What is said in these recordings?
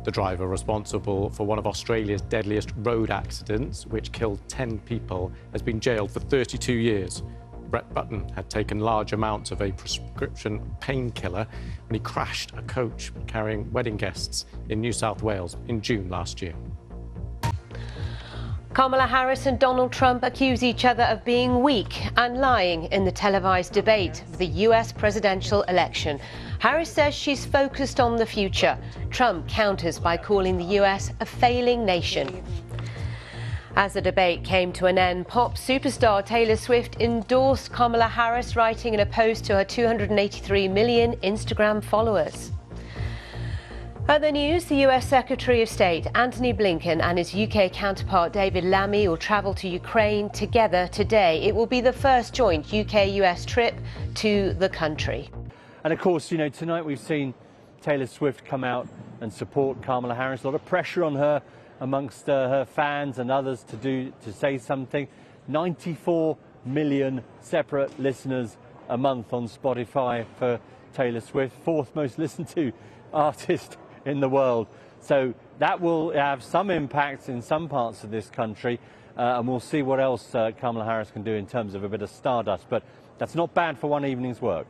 The driver responsible for one of Australia's deadliest road accidents, which killed 10 people, has been jailed for 32 years. Brett Button had taken large amounts of a prescription painkiller when he crashed a coach carrying wedding guests in New South Wales in June last year. Kamala Harris and Donald Trump accuse each other of being weak and lying in the televised debate of the US presidential election. Harris says she's focused on the future. Trump counters by calling the US a failing nation. As the debate came to an end, pop superstar Taylor Swift endorsed Kamala Harris, writing in a post to her 283 million Instagram followers. Other news, the US Secretary of State Antony Blinken and his UK counterpart David Lammy will travel to Ukraine together today. It will be the first joint UK-US trip to the country. And of course, you know, tonight we've seen Taylor Swift come out and support Kamala Harris. A lot of pressure on her amongst her fans and others to say something. 94 million separate listeners a month on Spotify for Taylor Swift, fourth most listened to artist in the world. So that will have some impact in some parts of this country, and we'll see what else Kamala Harris can do in terms of a bit of stardust. But that's not bad for one evening's work.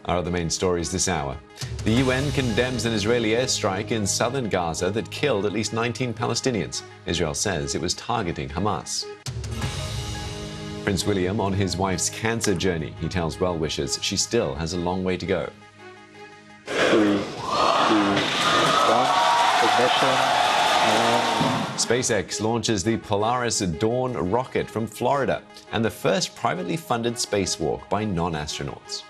Our other main stories this hour. The UN condemns an Israeli airstrike in southern Gaza that killed at least 19 Palestinians. Israel says it was targeting Hamas. Prince William on his wife's cancer journey. He tells well-wishers she still has a long way to go. 3, 2, 1, ignition. SpaceX launches the Polaris Dawn rocket from Florida and the first privately funded spacewalk by non-astronauts.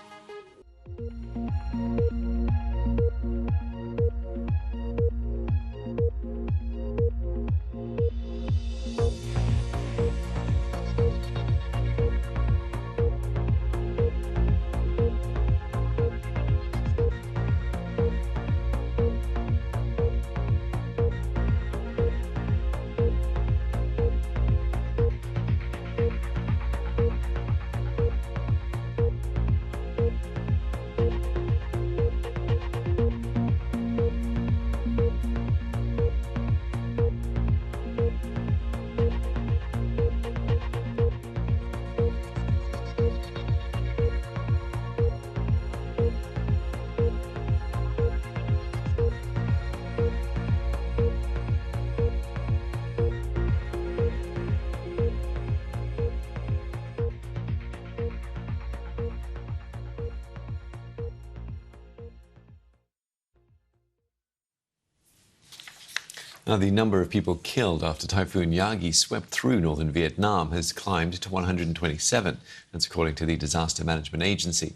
Now, the number of people killed after Typhoon Yagi swept through northern Vietnam has climbed to 127. That's according to the Disaster Management Agency.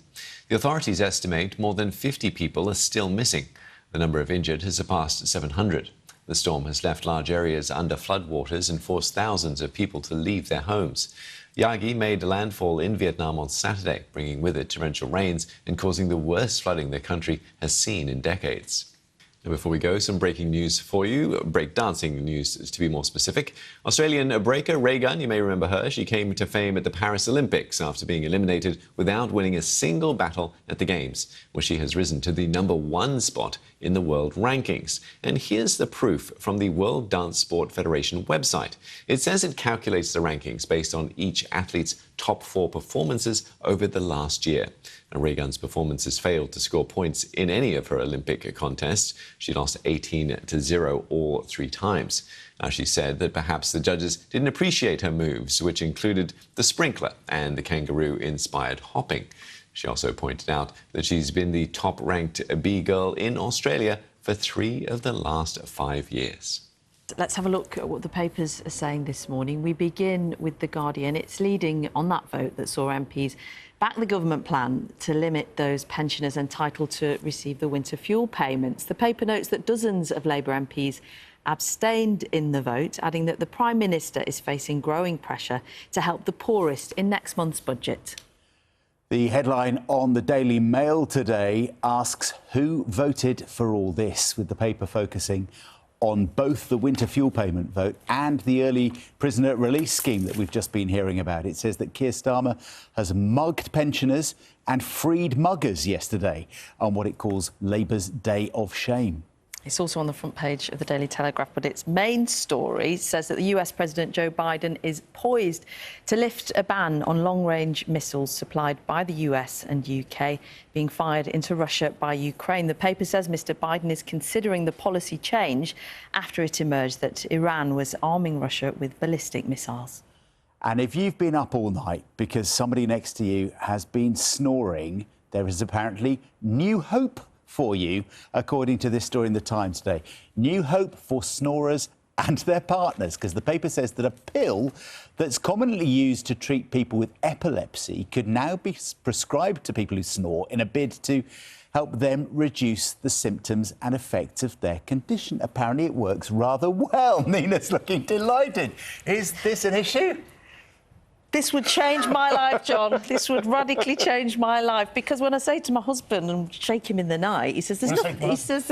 The authorities estimate more than 50 people are still missing. The number of injured has surpassed 700. The storm has left large areas under floodwaters and forced thousands of people to leave their homes. Yagi made landfall in Vietnam on Saturday, bringing with it torrential rains and causing the worst flooding the country has seen in decades. Now, before we go, some breaking news for you. Breakdancing news, to be more specific. Australian breaker Ray Gunn, you may remember her. She came to fame at the Paris Olympics after being eliminated without winning a single battle at the Games, where she has risen to the #1 spot in the world rankings. And here's the proof from the World Dance Sport Federation website. It says it calculates the rankings based on each athlete's top 4 performances over the last year. Now, Ray Gunn's performances failed to score points in any of her Olympic contests. She lost 18-0 all 3 times. Now, she said that perhaps the judges didn't appreciate her moves, which included the sprinkler and the kangaroo-inspired hopping. She also pointed out that she's been the top-ranked B-girl in Australia for 3 of the last 5 years. Let's have a look at what the papers are saying this morning. We begin with The Guardian. It's leading on that vote that saw MPs back the government plan to limit those pensioners entitled to receive the winter fuel payments. The paper notes that dozens of Labour MPs abstained in the vote, adding that the Prime Minister is facing growing pressure to help the poorest in next month's budget. The headline on the Daily Mail today asks who voted for all this, with the paper focusing on both the winter fuel payment vote and the early prisoner release scheme that we've just been hearing about. It says that Keir Starmer has mugged pensioners and freed muggers yesterday on what it calls Labour's Day of Shame. It's also on the front page of the Daily Telegraph, but its main story says that the US President Joe Biden is poised to lift a ban on long-range missiles supplied by the US and UK being fired into Russia by Ukraine. The paper says Mr. Biden is considering the policy change after it emerged that Iran was arming Russia with ballistic missiles. And if you've been up all night because somebody next to you has been snoring, there is apparently new hope for you, according to this story in the Times today. New hope for snorers and their partners, because the paper says that a pill that's commonly used to treat people with epilepsy could now be prescribed to people who snore in a bid to help them reduce the symptoms and effects of their condition. Apparently it works rather well. Nina's looking delighted. Is this an issue? This would change my life, John. This would radically change my life, because when I say to my husband and shake him in the night, he says, "There's nothing." He says,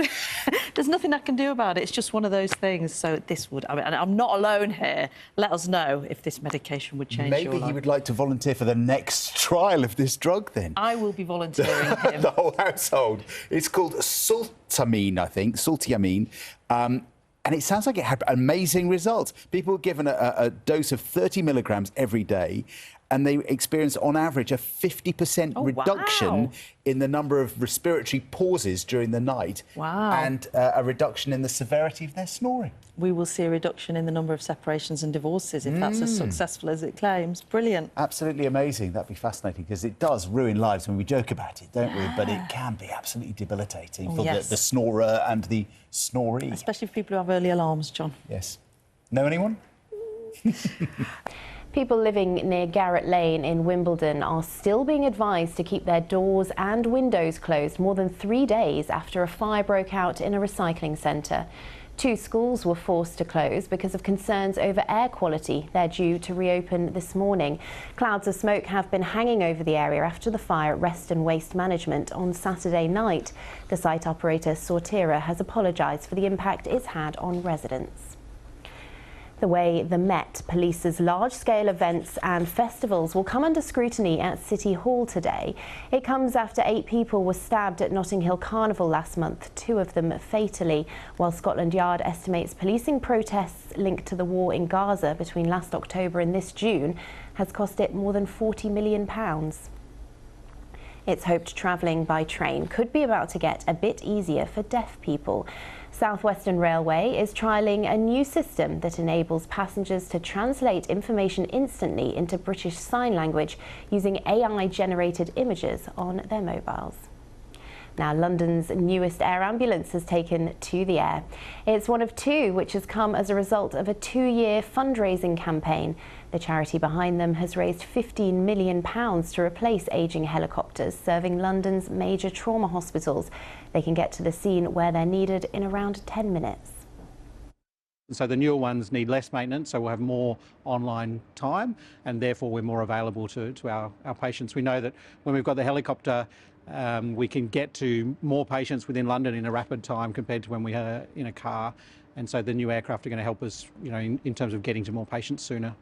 "There's nothing I can do about it. It's just one of those things." So this would. I mean, and I'm not alone here. Let us know if this medication would change your life. Maybe he would like to volunteer for the next trial of this drug. Then I will be volunteering him. The whole household. It's called Sultamine, I think. Sultamine. And it sounds like it had amazing results. People were given a dose of 30 milligrams every day, and they experienced, on average, a 50% reduction in the number of respiratory pauses during the night. Wow. And a reduction in the severity of their snoring. We will see a reduction in the number of separations and divorces if that's as successful as it claims. Brilliant. Absolutely amazing. That'd be fascinating, because it does ruin lives when we joke about it, don't we? But it can be absolutely debilitating for the snorer and the snoree. Especially for people who have early alarms, John. Yes. Know anyone? People living near Garrett Lane in Wimbledon are still being advised to keep their doors and windows closed more than 3 days after a fire broke out in a recycling centre. 2 schools were forced to close because of concerns over air quality. They're due to reopen this morning. Clouds of smoke have been hanging over the area after the fire at Reston Waste Management on Saturday night. The site operator Sortera has apologised for the impact it's had on residents. The way the Met polices large-scale events and festivals will come under scrutiny at City Hall today. It comes after 8 people were stabbed at Notting Hill Carnival last month, 2 of them fatally, while Scotland Yard estimates policing protests linked to the war in Gaza between last October and this June has cost it more than £40 million. It's hoped travelling by train could be about to get a bit easier for deaf people. South Western Railway is trialling a new system that enables passengers to translate information instantly into British Sign Language using AI-generated images on their mobiles. Now, London's newest air ambulance has taken to the air. It's one of 2 which has come as a result of a 2-year fundraising campaign. The charity behind them has raised £15 million to replace ageing helicopters serving London's major trauma hospitals. They can get to the scene where they're needed in around 10 minutes. So the newer ones need less maintenance, so we'll have more online time, and therefore we're more available to our patients. We know that when we've got the helicopter, we can get to more patients within London in a rapid time compared to when we are in a car. And so the new aircraft are going to help us, in terms of getting to more patients sooner.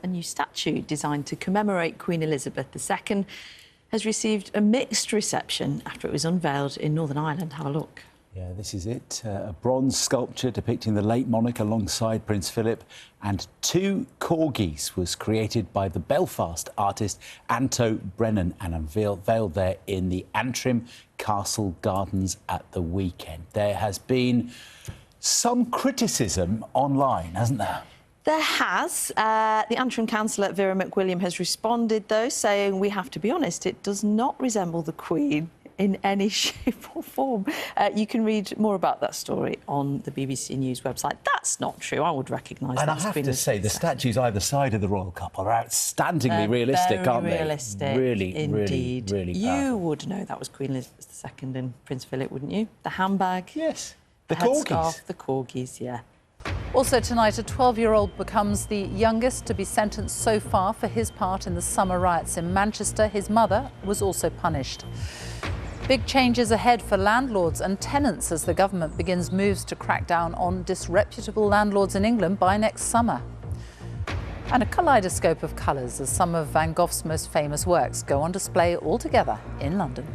A new statue designed to commemorate Queen Elizabeth II has received a mixed reception after it was unveiled in Northern Ireland. Have a look. Yeah, this is it. A bronze sculpture depicting the late monarch alongside Prince Philip, and 2 corgis was created by the Belfast artist Anto Brennan and unveiled there in the Antrim Castle Gardens at the weekend. There has been some criticism online, hasn't there? There has. The Antrim councillor Vera McWilliam has responded, though, saying, "We have to be honest, it does not resemble the Queen in any shape or form." You can read more about that story on the BBC News website. That's not true. I would recognise that. And I have to say, the statues either side of the royal couple are outstandingly realistic, aren't they? Very realistic, Really, indeed. really You powerful. would know that was Queen Elizabeth II and Prince Philip, wouldn't you? The handbag. Yes. The headscarf, the corgis, yeah. Also tonight, a 12-year-old becomes the youngest to be sentenced so far for his part in the summer riots in Manchester. His mother was also punished. Big changes ahead for landlords and tenants as the government begins moves to crack down on disreputable landlords in England by next summer. And a kaleidoscope of colours as some of Van Gogh's most famous works go on display all together in London.